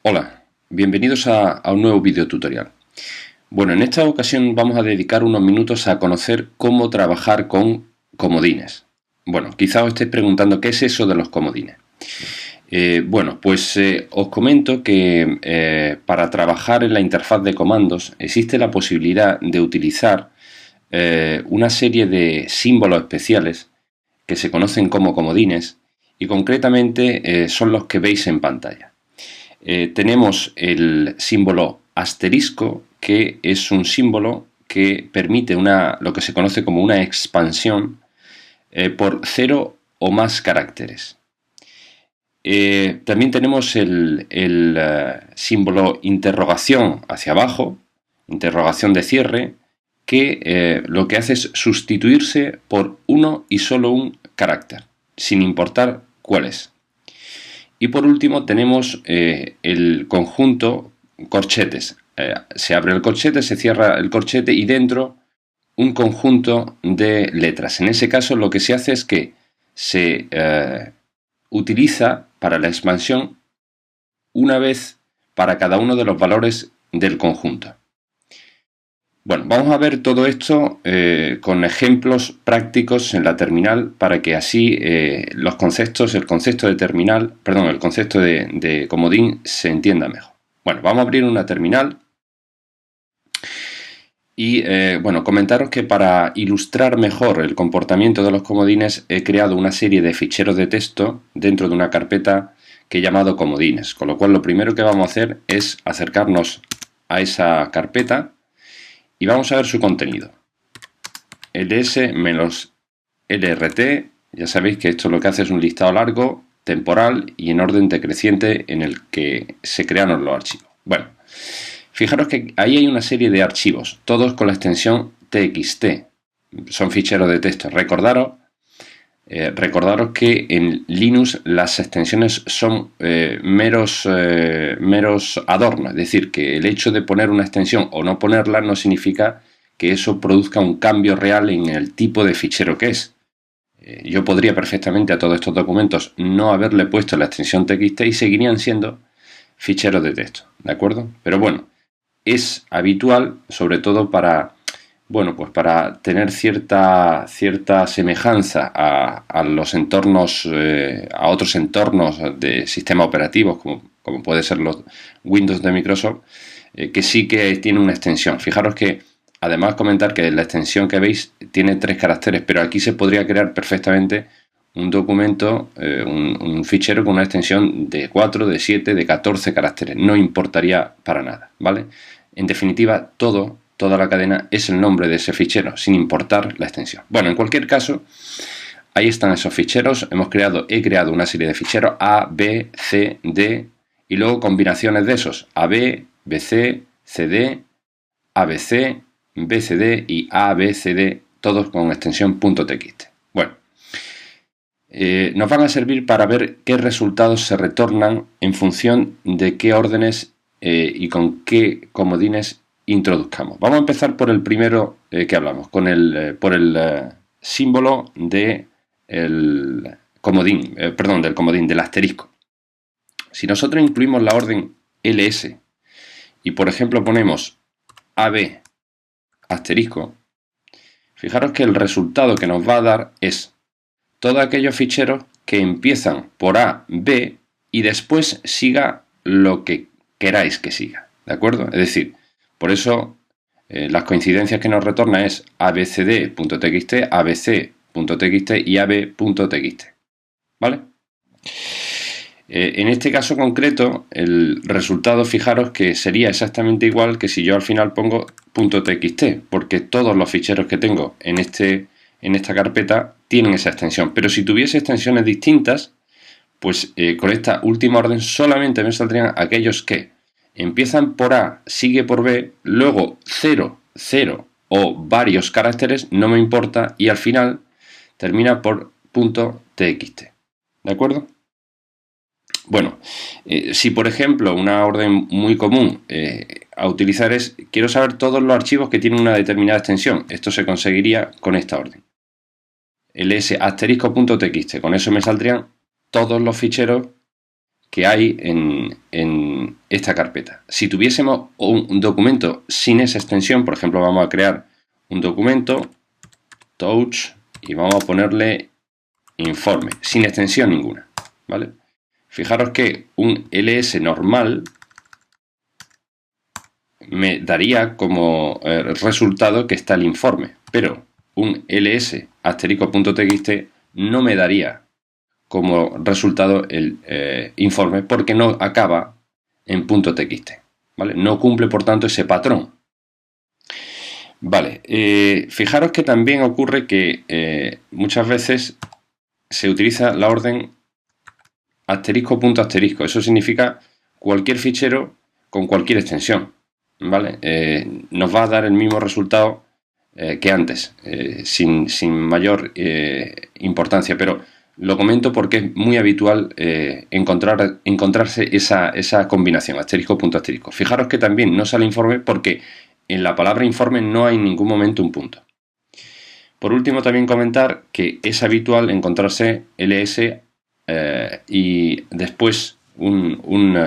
Hola, bienvenidos a un nuevo video tutorial. Bueno, en esta ocasión vamos a dedicar unos minutos a conocer cómo trabajar con comodines. Bueno, quizá os estéis preguntando qué es eso de los comodines. Os comento que para trabajar en la interfaz de comandos existe la posibilidad de utilizar una serie de símbolos especiales que se conocen como comodines y concretamente son los que veis en pantalla. Tenemos el símbolo asterisco, que es un símbolo que permite lo que se conoce como una expansión por 0 o más caracteres. También tenemos el símbolo interrogación hacia abajo, interrogación de cierre, que lo que hace es sustituirse por uno y solo un carácter, sin importar cuál es. Y por último tenemos el conjunto corchetes. Se abre el corchete, se cierra el corchete y dentro un conjunto de letras. En ese caso lo que se hace es que se utiliza para la expansión una vez para cada uno de los valores del conjunto. Bueno, vamos a ver todo esto con ejemplos prácticos en la terminal para que así el concepto de comodín se entienda mejor. Bueno, vamos a abrir una terminal y comentaros que para ilustrar mejor el comportamiento de los comodines he creado una serie de ficheros de texto dentro de una carpeta que he llamado comodines, con lo cual lo primero que vamos a hacer es acercarnos a esa carpeta y vamos a ver su contenido. ls-lrt, ya sabéis que esto lo que hace es un listado largo, temporal y en orden decreciente en el que se crearon los archivos. Bueno, fijaros que ahí hay una serie de archivos, todos con la extensión txt, son ficheros de texto. Recordaros que en Linux las extensiones son meros adornos, es decir, que el hecho de poner una extensión o no ponerla no significa que eso produzca un cambio real en el tipo de fichero que es. Yo podría perfectamente a todos estos documentos no haberle puesto la extensión txt y seguirían siendo ficheros de texto, ¿de acuerdo? Pero bueno, es habitual, sobre todo para tener cierta semejanza a los entornos, a otros entornos de sistemas operativos, como puede ser los Windows de Microsoft, que sí que tiene una extensión. Fijaros que, además, comentar que la extensión que veis tiene 3 caracteres, pero aquí se podría crear perfectamente un documento, un fichero con una extensión de 4, de 7, de 14 caracteres. No importaría para nada, ¿vale? En definitiva, toda la cadena es el nombre de ese fichero, sin importar la extensión. Bueno, en cualquier caso, ahí están esos ficheros. He creado una serie de ficheros A, B, C, D y luego combinaciones de esos AB, BC, CD, ABC, BCD y ABCD, todos con extensión .txt. Bueno, nos van a servir para ver qué resultados se retornan en función de qué órdenes y con qué comodines introduzcamos. Vamos a empezar por el primero que hablamos, por el símbolo del comodín, del asterisco. Si nosotros incluimos la orden ls y por ejemplo ponemos AB asterisco, fijaros que el resultado que nos va a dar es todos aquellos ficheros que empiezan por A, B y después siga lo que queráis que siga, ¿de acuerdo? Es decir, por eso las coincidencias que nos retorna es abcd.txt, abc.txt y ab.txt, ¿vale? En este caso concreto, el resultado, fijaros que sería exactamente igual que si yo al final pongo .txt, porque todos los ficheros que tengo en esta carpeta tienen esa extensión. Pero si tuviese extensiones distintas, pues con esta última orden solamente me saldrían aquellos que empiezan por A, sigue por B, luego 0, 0 o varios caracteres, no me importa, y al final termina por .txt. ¿De acuerdo? Bueno, si por ejemplo una orden muy común a utilizar es quiero saber todos los archivos que tienen una determinada extensión, esto se conseguiría con esta orden. ls asterisco.txt, con eso me saldrían todos los ficheros que hay en esta carpeta. Si tuviésemos un documento sin esa extensión, por ejemplo, vamos a crear un documento, touch, y vamos a ponerle informe, sin extensión ninguna, ¿vale? Fijaros que un ls normal me daría como resultado que está el informe, pero un ls asterisco.txt no me daría como resultado el informe porque no acaba en .txt, ¿vale? No cumple, por tanto, ese patrón. Vale, fijaros que también ocurre que muchas veces se utiliza la orden asterisco.asterisco. Eso significa cualquier fichero con cualquier extensión, ¿vale? Nos va a dar el mismo resultado que antes, sin mayor importancia, pero lo comento porque es muy habitual encontrarse esa combinación, asterisco.asterisco. Fijaros que también no sale informe porque en la palabra informe no hay en ningún momento un punto. Por último, también comentar que es habitual encontrarse ls y después un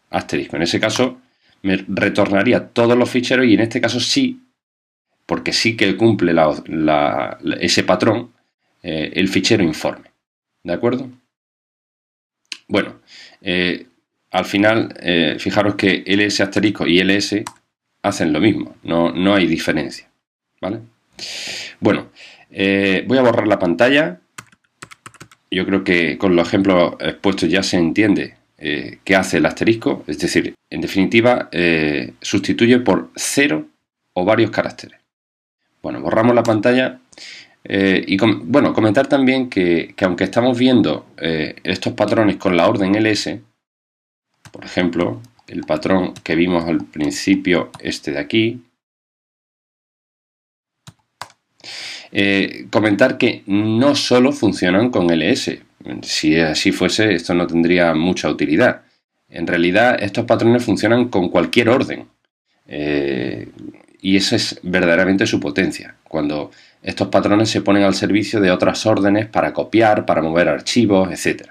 asterisco. En ese caso me retornaría todos los ficheros y en este caso sí, porque sí que cumple ese patrón, el fichero informe. ¿De acuerdo? Bueno, al final, fijaros que ls asterisco y ls hacen lo mismo, no hay diferencia, ¿vale? Bueno, voy a borrar la pantalla. Yo creo que con los ejemplos expuestos ya se entiende qué hace el asterisco, es decir, en definitiva, sustituye por 0 o varios caracteres. Bueno, borramos la pantalla y comentar también que aunque estamos viendo estos patrones con la orden ls, por ejemplo, el patrón que vimos al principio, este de aquí, comentar que no solo funcionan con ls. Si así fuese, esto no tendría mucha utilidad. En realidad, estos patrones funcionan con cualquier orden. Y esa es verdaderamente su potencia. Cuando estos patrones se ponen al servicio de otras órdenes para copiar, para mover archivos, etc.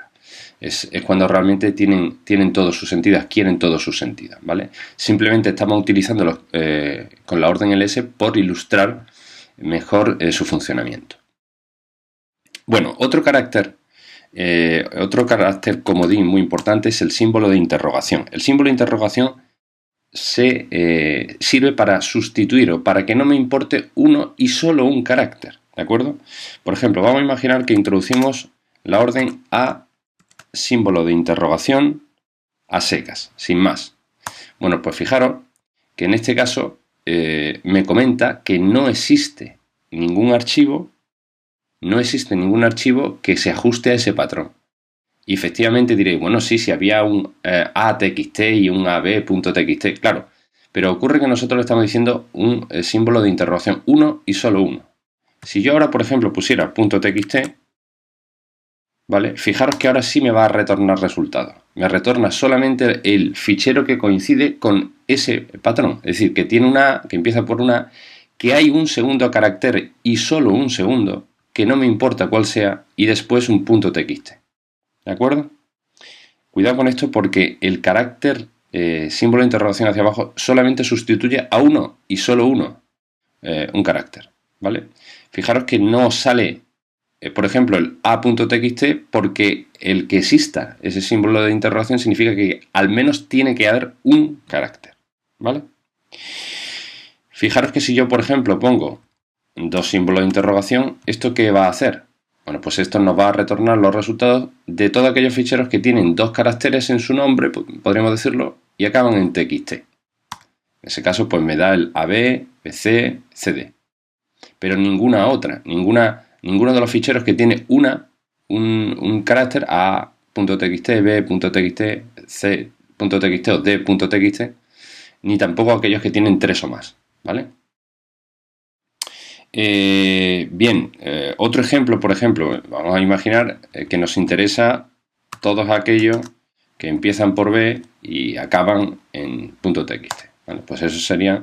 Es cuando realmente tienen todo su sentido, adquieren todo su sentido, ¿vale? Simplemente estamos utilizándolos con la orden ls por ilustrar mejor su funcionamiento. Bueno, otro carácter comodín muy importante es el símbolo de interrogación. El símbolo de interrogación sirve para sustituir o para que no me importe uno y solo un carácter, ¿de acuerdo? Por ejemplo, vamos a imaginar que introducimos la orden a símbolo de interrogación a secas, sin más. Bueno, pues fijaros que en este caso me comenta que no existe ningún archivo que se ajuste a ese patrón. Y efectivamente diréis, bueno, sí, si había un ATXT y un AB.txt, claro, pero ocurre que nosotros le estamos diciendo un símbolo de interrogación, uno y solo uno. Si yo ahora, por ejemplo, pusiera .txt, ¿vale? Fijaros que ahora sí me va a retornar resultados. Me retorna solamente el fichero que coincide con ese patrón. Es decir, que tiene que empieza por una, que hay un segundo carácter y solo un segundo, que no me importa cuál sea, y después un .txt. ¿De acuerdo? Cuidado con esto porque el carácter símbolo de interrogación hacia abajo solamente sustituye a uno y solo uno, un carácter, ¿vale? Fijaros que no sale, por ejemplo, el a.txt porque el que exista ese símbolo de interrogación significa que al menos tiene que haber un carácter, ¿vale? Fijaros que si yo, por ejemplo, pongo dos símbolos de interrogación, ¿esto qué va a hacer? Bueno, pues esto nos va a retornar los resultados de todos aquellos ficheros que tienen dos caracteres en su nombre, podríamos decirlo, y acaban en txt. En ese caso, pues me da el AB, BC, CD. Pero ninguna otra, ninguno de los ficheros que tiene un carácter A.txt, B.txt, C.txt o D.txt, ni tampoco aquellos que tienen tres o más, ¿vale? Otro ejemplo, por ejemplo, vamos a imaginar que nos interesa todos aquellos que empiezan por B y acaban en .txt. Bueno, pues eso sería,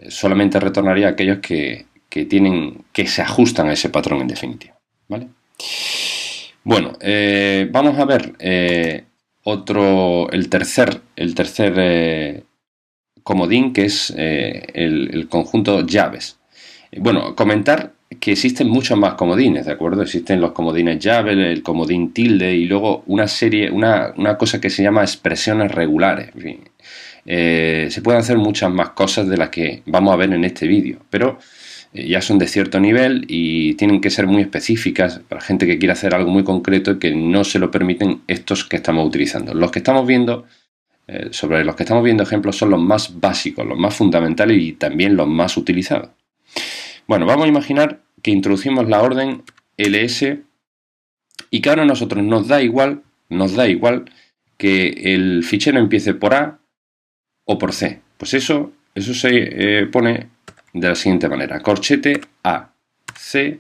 solamente retornaría aquellos que se ajustan a ese patrón en definitiva, ¿vale? Bueno, vamos a ver el tercer comodín, que es el conjunto llaves. Bueno, comentar que existen muchos más comodines, ¿de acuerdo? Existen los comodines llave, el comodín tilde y luego una cosa que se llama expresiones regulares. En fin, se pueden hacer muchas más cosas de las que vamos a ver en este vídeo, pero ya son de cierto nivel y tienen que ser muy específicas para gente que quiera hacer algo muy concreto y que no se lo permiten estos que estamos utilizando. Los que estamos viendo, sobre los que estamos viendo ejemplos, son los más básicos, los más fundamentales y también los más utilizados. Bueno, vamos a imaginar que introducimos la orden ls y que ahora a nosotros nos da igual que el fichero empiece por A o por C. Pues eso se pone de la siguiente manera: corchete A, C,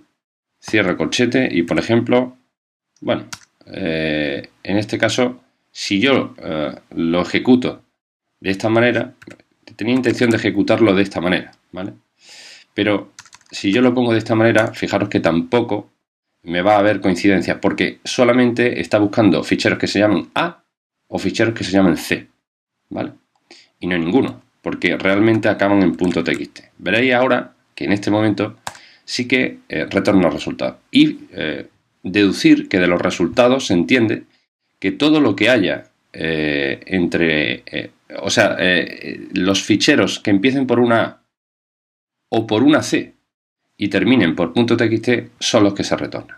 cierre corchete y, por ejemplo, bueno, en este caso, si yo lo ejecuto de esta manera, tenía intención de ejecutarlo de esta manera, ¿vale? Pero si yo lo pongo de esta manera, fijaros que tampoco me va a haber coincidencias, porque solamente está buscando ficheros que se llaman A o ficheros que se llaman C, ¿vale? Y no hay ninguno, porque realmente acaban en .txt. Veréis ahora que en este momento sí que retorna resultados. Y deducir que de los resultados se entiende que todo lo que haya los ficheros que empiecen por una A o por una C y terminen por .txt son los que se retornan.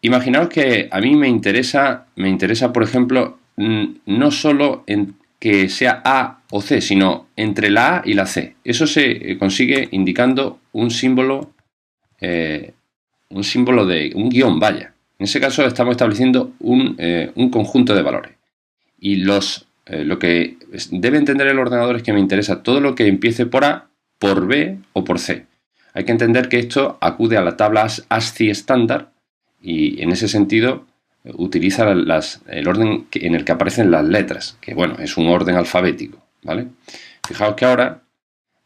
Imaginaos que a mí me interesa, por ejemplo, no solo en que sea A o C, sino entre la A y la C. Eso se consigue indicando un símbolo de un guión, vaya. En ese caso estamos estableciendo un conjunto de valores. Y lo que debe entender el ordenador es que me interesa todo lo que empiece por A, por B o por C. Hay que entender que esto acude a la tabla ASCII estándar y en ese sentido utiliza el orden en el que aparecen las letras, que bueno, es un orden alfabético, ¿vale? Fijaos que ahora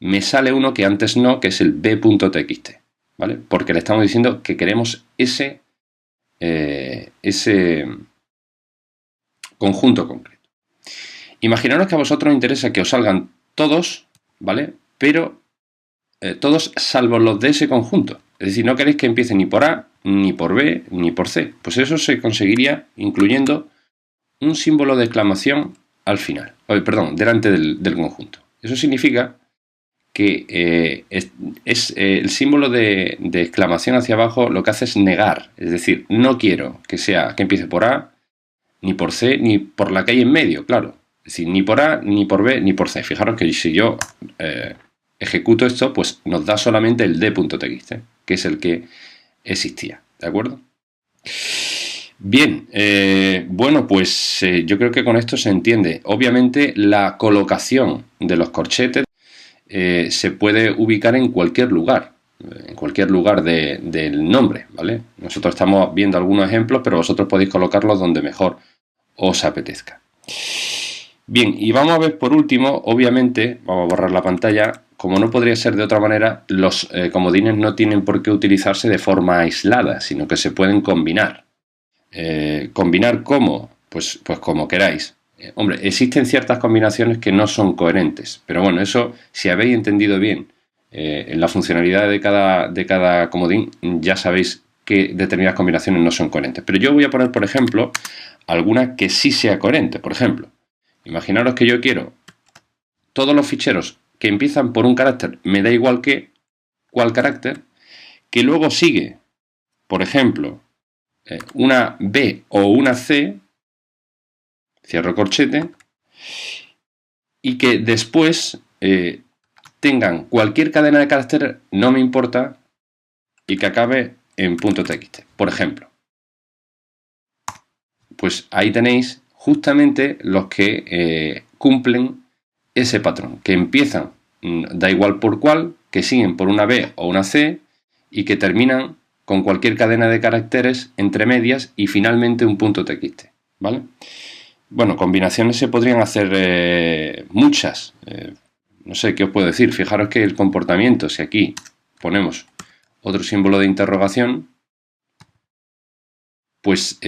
me sale uno que antes no, que es el b.txt, ¿vale? Porque le estamos diciendo que queremos ese conjunto concreto. Imaginaros que a vosotros os interesa que os salgan todos, ¿vale? Pero todos salvo los de ese conjunto. Es decir, no queréis que empiece ni por A, ni por B, ni por C. Pues eso se conseguiría incluyendo un símbolo de exclamación al final. Delante del conjunto. Eso significa que el símbolo de exclamación hacia abajo lo que hace es negar. Es decir, no quiero que empiece por A, ni por C, ni por la que hay en medio, claro. Es decir, ni por A, ni por B, ni por C. Fijaros que si yo ejecuto esto, pues nos da solamente el d.txt, que es el que existía, ¿de acuerdo? Bien, bueno, pues yo creo que con esto se entiende. Obviamente la colocación de los corchetes se puede ubicar en cualquier lugar del nombre, ¿vale? Nosotros estamos viendo algunos ejemplos, pero vosotros podéis colocarlos donde mejor os apetezca. Bien, y vamos a ver por último, obviamente, vamos a borrar la pantalla. Como no podría ser de otra manera, los comodines no tienen por qué utilizarse de forma aislada, sino que se pueden combinar. ¿Combinar cómo? Pues como queráis. Hombre, existen ciertas combinaciones que no son coherentes, pero bueno, eso, si habéis entendido bien en la funcionalidad de cada comodín, ya sabéis que determinadas combinaciones no son coherentes. Pero yo voy a poner, por ejemplo, alguna que sí sea coherente. Por ejemplo, imaginaros que yo quiero todos los ficheros que empiezan por un carácter, me da igual cuál carácter, que luego sigue, por ejemplo, una B o una C, cierro corchete, y que después tengan cualquier cadena de caracteres, no me importa, y que acabe en .txt, por ejemplo. Pues ahí tenéis justamente los que cumplen ese patrón, que empiezan, da igual por cuál, que siguen por una B o una C y que terminan con cualquier cadena de caracteres entre medias y finalmente un .txt, ¿vale? Bueno, combinaciones se podrían hacer muchas. No sé qué os puedo decir. Fijaros que el comportamiento, si aquí ponemos otro símbolo de interrogación, pues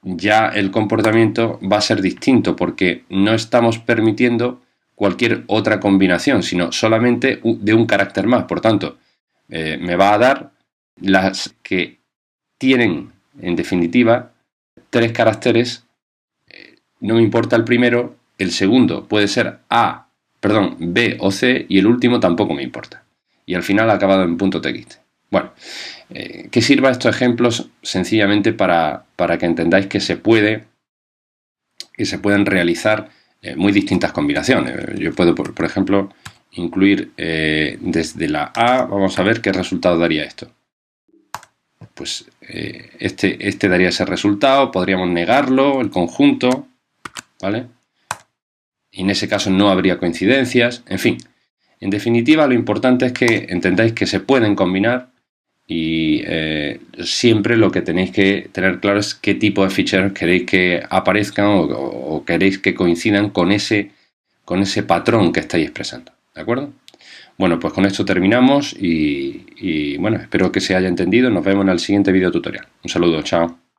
ya el comportamiento va a ser distinto porque no estamos permitiendo cualquier otra combinación, sino solamente de un carácter más. Por tanto, me va a dar las que tienen, en definitiva, 3 caracteres. No me importa el primero, el segundo puede ser B o C, y el último tampoco me importa. Y al final ha acabado en .txt. Bueno, que sirva estos ejemplos sencillamente para que entendáis que se pueden realizar muy distintas combinaciones. Yo puedo, por ejemplo, incluir desde la A, vamos a ver qué resultado daría esto. Pues este daría ese resultado, podríamos negarlo, el conjunto, ¿vale? Y en ese caso no habría coincidencias, en fin. En definitiva, lo importante es que entendáis que se pueden combinar y siempre lo que tenéis que tener claro es qué tipo de ficheros queréis que aparezcan o queréis que coincidan con ese patrón que estáis expresando, ¿de acuerdo? Bueno, pues con esto terminamos y bueno, espero que se haya entendido. Nos vemos en el siguiente video tutorial. Un saludo, chao.